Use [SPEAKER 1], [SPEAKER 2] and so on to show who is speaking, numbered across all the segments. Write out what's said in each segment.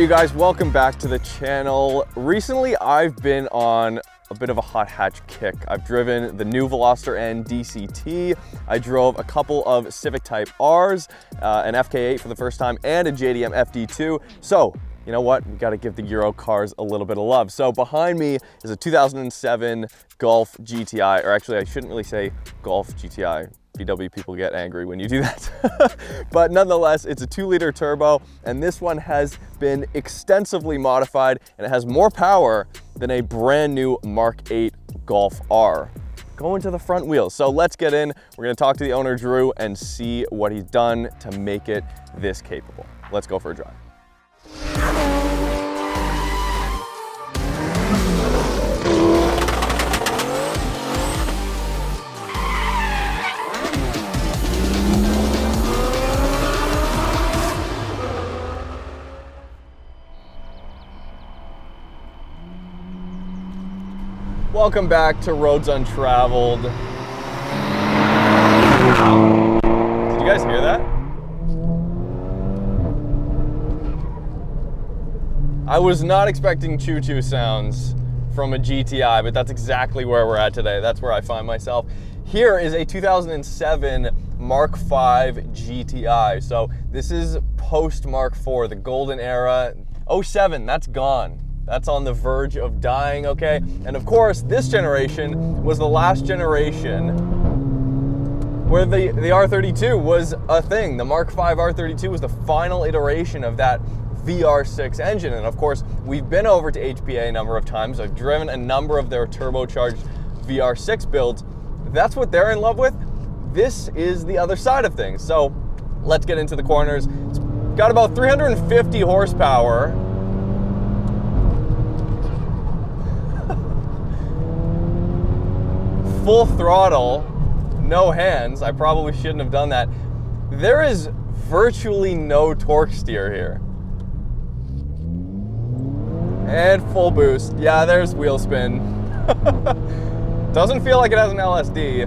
[SPEAKER 1] you guys, welcome back to the channel. Recently, I've been on a bit of a hot hatch kick. I've driven the new Veloster N DCT. I drove a couple of Civic Type Rs, an Mk8 for the first time, and a JDM FD2. So, you know what? We gotta give the Euro cars a little bit of love. So behind me is a 2007 Golf GTI, or actually I shouldn't really say Golf GTI. VW people get angry when you do that. But nonetheless, it's a 2-liter turbo, and this one has been extensively modified, and it has more power than a brand new Mark 8 Golf R. Going to the front wheels. So let's get in. We're gonna talk to the owner, Drew, and see what he's done to make it this capable. Let's go for a drive. Welcome back to Roads Untraveled. Did you guys hear that? I was not expecting choo-choo sounds from a GTI, but that's exactly where we're at today. That's where I find myself. Here is a 2007 Mark 5 GTI. So this is post Mark 4, the golden era. 07, that's gone. That's on the verge of dying, okay? And of course, this generation was the last generation where the R32 was a thing. The Mark 5 R32 was the final iteration of that VR6 engine. And of course, we've been over to HPA a number of times. I've driven a number of their turbocharged VR6 builds. That's what they're in love with. This is the other side of things. So let's get into the corners. It's got about 350 horsepower. Full throttle, no hands. I probably shouldn't have done that. There is virtually no torque steer here. And full boost. Yeah, there's wheel spin. Doesn't feel like it has an LSD.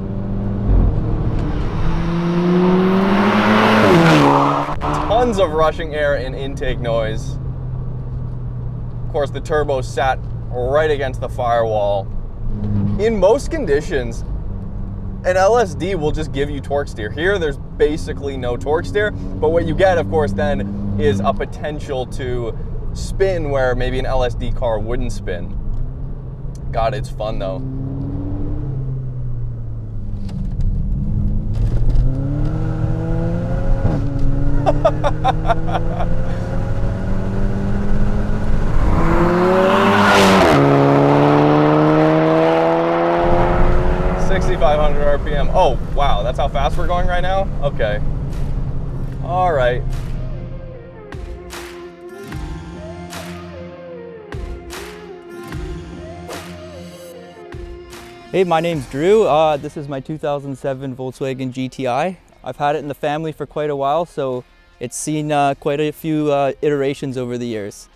[SPEAKER 1] Tons of rushing air and intake noise. Of course, the turbo sat right against the firewall. In most conditions, an LSD will just give you torque steer. Here, there's basically no torque steer, but what you get, of course, then is a potential to spin where maybe an LSD car wouldn't spin. God, it's fun though. RPM. Oh, wow, that's how fast we're going right now? Okay. All right.
[SPEAKER 2] Hey, my name's Drew. This is my 2007 Volkswagen GTI. I've had it in the family for quite a while, so it's seen quite a few iterations over the years.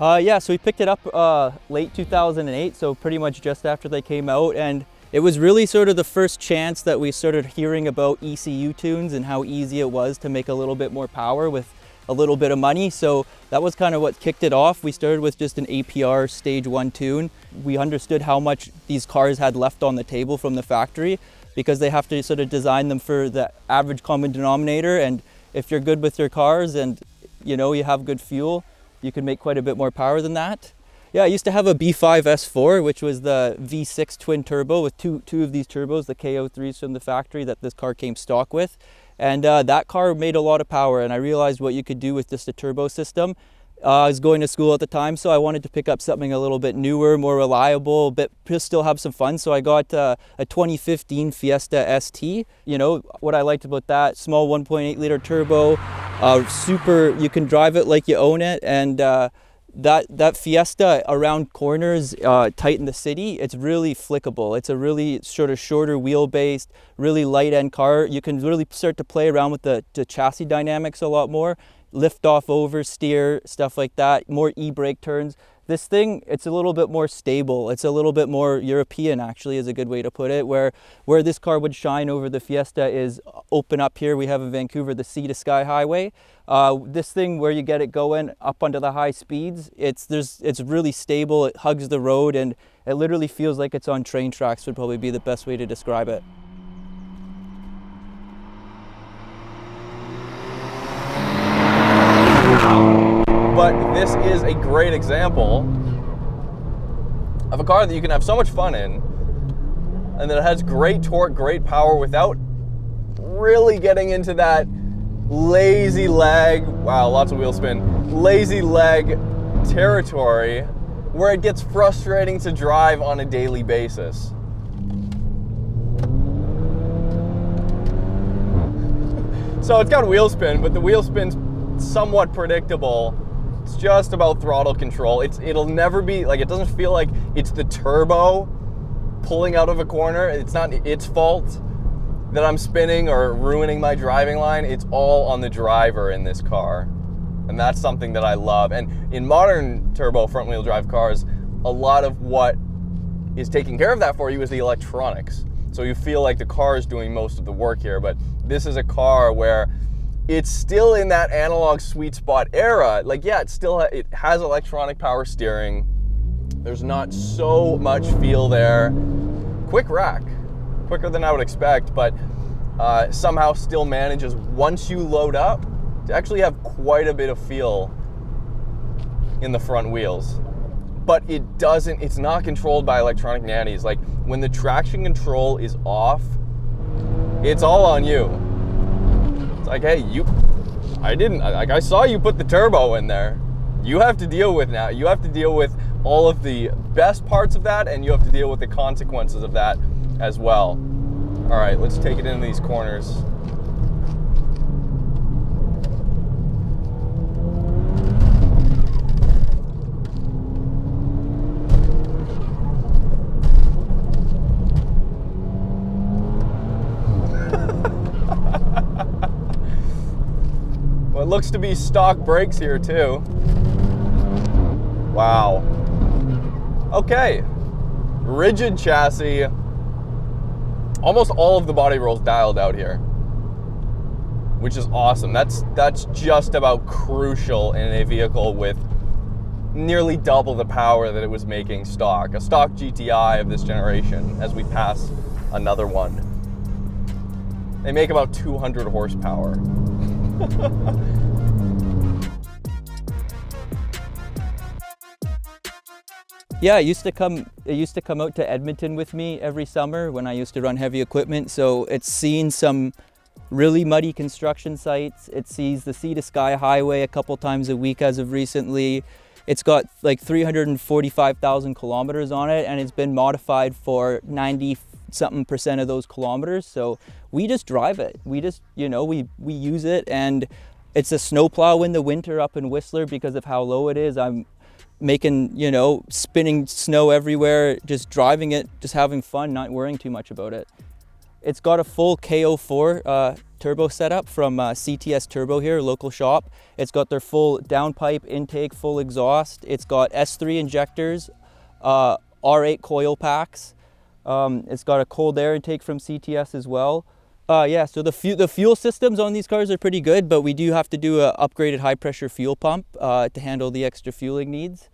[SPEAKER 2] Yeah, so we picked it up late 2008, so pretty much just after they came out, and it was really sort of the first chance that we started hearing about ECU tunes and how easy it was to make a little bit more power with a little bit of money. So that was kind of what kicked it off. We started with just an APR stage 1 tune. We understood how much these cars had left on the table from the factory because they have to sort of design them for the average common denominator. And if you're good with your cars and you know you have good fuel, you can make quite a bit more power than that. Yeah, I used to have a B5 S4, which was the V6 twin turbo with two of these turbos, the KO3s from the factory that this car came stock with. And that car made a lot of power, and I realized what you could do with just a turbo system. I was going to school at the time, so I wanted to pick up something a little bit newer, more reliable, but still have some fun. So I got a 2015 Fiesta ST. You know, what I liked about that, small 1.8 liter turbo, super, you can drive it like you own it, and that Fiesta around corners tight in the city, it's really flickable. It's a really sort of shorter wheelbase, really light end car. You can really start to play around with the chassis dynamics a lot more. Lift off, oversteer, stuff like that, more e-brake turns. This thing, it's a little bit more stable. It's a little bit more European, actually, is a good way to put it. Where this car would shine over the Fiesta is open up here. We have in Vancouver the Sea to Sky Highway. This thing, where you get it going up onto the high speeds, it's really stable. It hugs the road, and it literally feels like it's on train tracks. Would probably be the best way to describe it.
[SPEAKER 1] But this is a great example of a car that you can have so much fun in, and that it has great torque, great power without really getting into that lazy leg, wow, lots of wheel spin, lazy leg territory where it gets frustrating to drive on a daily basis. So it's got wheel spin, but the wheel spin's somewhat predictable. It's just about throttle control. It'll never be, like, it doesn't feel like it's the turbo pulling out of a corner. It's not its fault that I'm spinning or ruining my driving line. It's all on the driver in this car. And that's something that I love. And in modern turbo front wheel drive cars, a lot of what is taking care of that for you is the electronics. So you feel like the car is doing most of the work here, but this is a car where it's still in that analog sweet spot era. Like, yeah, it has electronic power steering. There's not so much feel there. Quick rack, quicker than I would expect, but somehow still manages, once you load up, to actually have quite a bit of feel in the front wheels. But it's not controlled by electronic nannies. Like, when the traction control is off, it's all on you. It's like, hey, I saw you put the turbo in there. You have to deal with now. You have to deal with all of the best parts of that, and you have to deal with the consequences of that as well. All right, let's take it into these corners. Well, it looks to be stock brakes here too. Wow. Okay. Rigid chassis. Almost all of the body roll's dialed out here, which is awesome. That's just about crucial in a vehicle with nearly double the power that it was making stock. A stock GTI of this generation, as we pass another one. They make about 200 horsepower.
[SPEAKER 2] Yeah, it used to come out to Edmonton with me every summer when I used to run heavy equipment. So it's seen some really muddy construction sites. It sees the Sea to Sky Highway a couple times a week as of recently. It's got like 345,000 kilometers on it, and it's been modified for 90-something% of those kilometers. So we just drive it. We just, we use it, and it's a snowplow in the winter up in Whistler because of how low it is. I'm making, spinning snow everywhere, just driving it, just having fun, not worrying too much about it. It's got a full K04 turbo setup from CTS Turbo here, local shop. It's got their full downpipe intake, full exhaust. It's got S3 injectors, R8 coil packs. It's got a cold air intake from CTS as well. So the fuel systems on these cars are pretty good, but we do have to do an upgraded high pressure fuel pump to handle the extra fueling needs.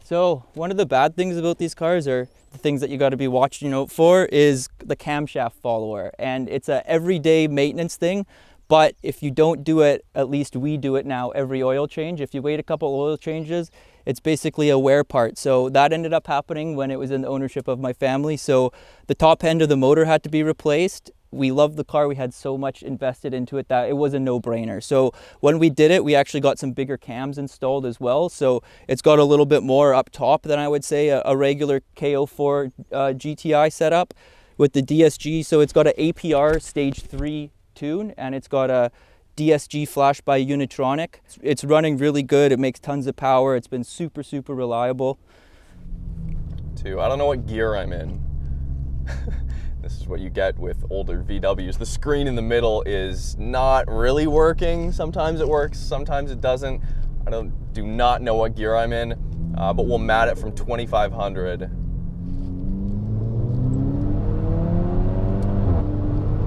[SPEAKER 2] So one of the bad things about these cars, or the things that you got to be watching out for, is the camshaft follower. And it's a everyday maintenance thing, but if you don't do it, at least we do it now every oil change. If you wait a couple oil changes, it's basically a wear part. So that ended up happening when it was in the ownership of my family. So the top end of the motor had to be replaced. We loved the car. We had so much invested into it that it was a no-brainer. So when we did it, we actually got some bigger cams installed as well. So it's got a little bit more up top than I would say a regular K04 GTI setup with the DSG. So it's got an APR stage 3 tune, and it's got a DSG flash by Unitronic. It's running really good. It makes tons of power. It's been super, super reliable.
[SPEAKER 1] I don't know what gear I'm in. This is what you get with older VWs. The screen in the middle is not really working. Sometimes it works, sometimes it doesn't. I do not know what gear I'm in. but we'll mat it from 2,500.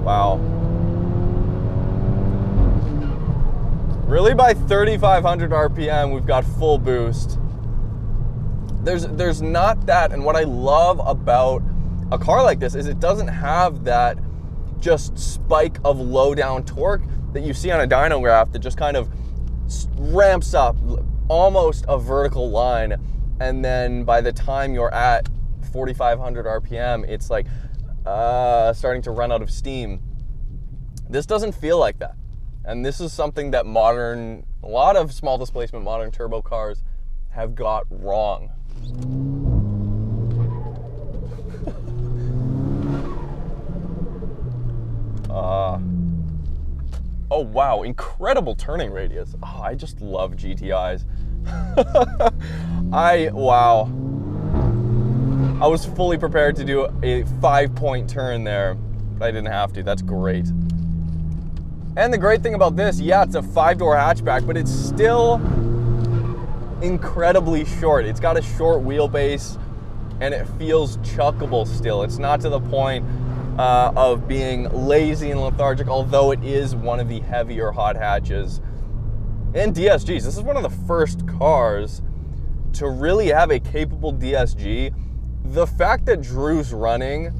[SPEAKER 1] Wow. Really, by 3,500 RPM, we've got full boost. There's not that, and what I love about a car like this is it doesn't have that just spike of low down torque that you see on a dyno graph that just kind of ramps up almost a vertical line, and then by the time you're at 4,500 RPM, it's like starting to run out of steam. This doesn't feel like that. And this is something that a lot of small displacement modern turbo cars have got wrong. Oh wow, incredible turning radius. Oh, I just love GTIs. Wow. I was fully prepared to do a 5-point turn there, but I didn't have to. That's great. And the great thing about this, yeah, it's a 5-door hatchback, but it's still incredibly short. It's got a short wheelbase and it feels chuckable still. It's not to the point of being lazy and lethargic, although it is one of the heavier hot hatches in DSGs. This is one of the first cars to really have a capable DSG. The fact that Drew's running,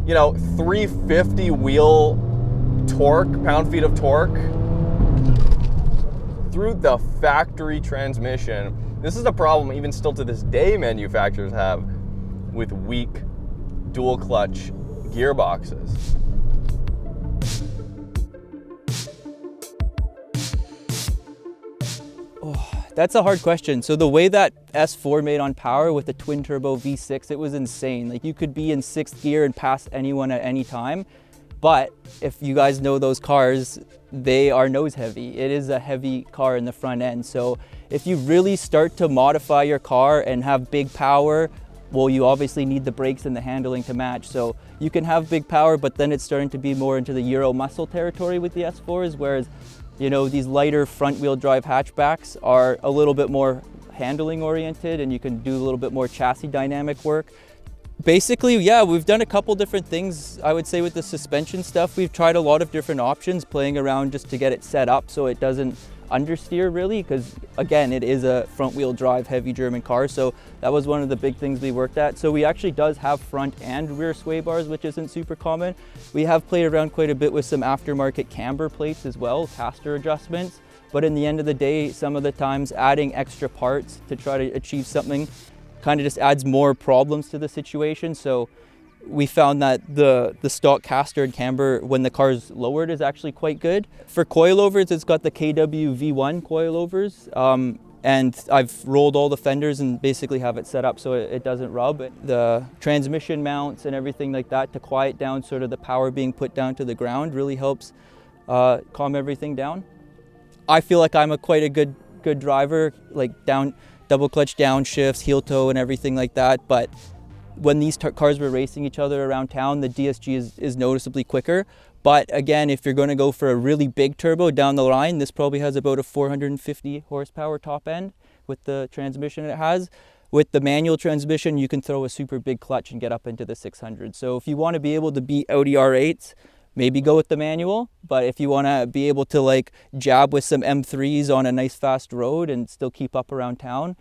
[SPEAKER 1] 350 wheel torque, pound-feet of torque through the factory transmission. This is a problem even still to this day manufacturers have with weak dual clutch gearboxes.
[SPEAKER 2] Oh, that's a hard question. So the way that S4 made on power with the twin turbo V6, it was insane. Like, you could be in 6th gear and pass anyone at any time. But if you guys know those cars, they are nose heavy. It is a heavy car in the front end. So if you really start to modify your car and have big power, well, you obviously need the brakes and the handling to match. So you can have big power, but then it's starting to be more into the Euro muscle territory with the S4s, whereas, these lighter front wheel drive hatchbacks are a little bit more handling oriented, and you can do a little bit more chassis dynamic work. Basically, yeah, we've done a couple different things. I would say with the suspension stuff, we've tried a lot of different options, playing around just to get it set up so it doesn't understeer really, because again, it is a front wheel drive heavy German car. So that was one of the big things we worked at. So we actually does have front and rear sway bars, which isn't super common. We have played around quite a bit with some aftermarket camber plates as well, caster adjustments. But in the end of the day, some of the times adding extra parts to try to achieve something kind of just adds more problems to the situation. So we found that the stock caster and camber, when the car's lowered, is actually quite good. For coilovers, it's got the KW V1 coilovers, and I've rolled all the fenders and basically have it set up so it doesn't rub. The transmission mounts and everything like that to quiet down sort of the power being put down to the ground really helps calm everything down. I feel like I'm quite a good driver, like double clutch downshifts, heel toe and everything like that. But when these cars were racing each other around town, the DSG is noticeably quicker. But again, if you're going to go for a really big turbo down the line, this probably has about a 450 horsepower top end with the transmission it has. With the manual transmission, you can throw a super big clutch and get up into the 600. So if you want to be able to beat Audi R8s, maybe go with the manual. But if you want to be able to like jab with some M3s on a nice fast road and still keep up around town,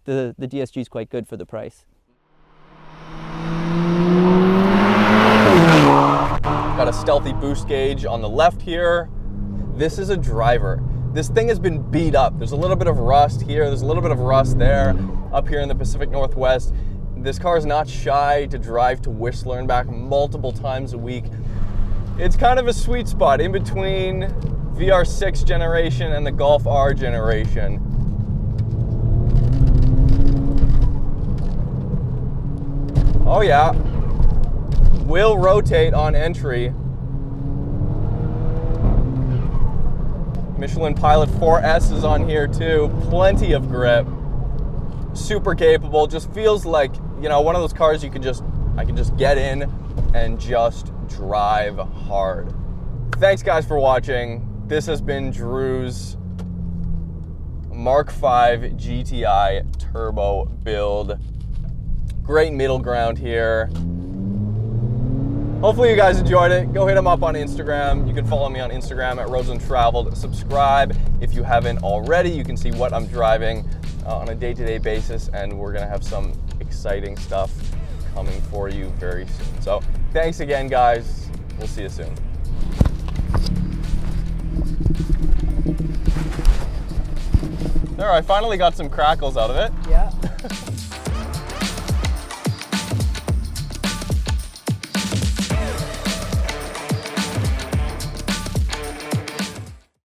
[SPEAKER 2] the DSG is quite good for the price.
[SPEAKER 1] Got a stealthy boost gauge on the left here. This is a driver. This thing has been beat up. There's a little bit of rust here. There's a little bit of rust there. Up here in the Pacific Northwest, this car is not shy to drive to Whistler and back multiple times a week. It's kind of a sweet spot in between VR6 generation and the Golf R generation. Oh yeah, will rotate on entry. Michelin Pilot 4S is on here too, plenty of grip, super capable, just feels like, one of those cars I can just get in and just drive hard. Thanks guys for watching. This has been Drew's Mk5 GTI turbo build. Great middle ground here. Hopefully you guys enjoyed it. Go hit them up on Instagram. You can follow me on Instagram at Untraveled. Subscribe if you haven't already. You can see what I'm driving on a day-to-day basis, and we're gonna have some exciting stuff coming for you very soon. So thanks again, guys. We'll see you soon. There, I finally got some crackles out of it.
[SPEAKER 2] Yeah.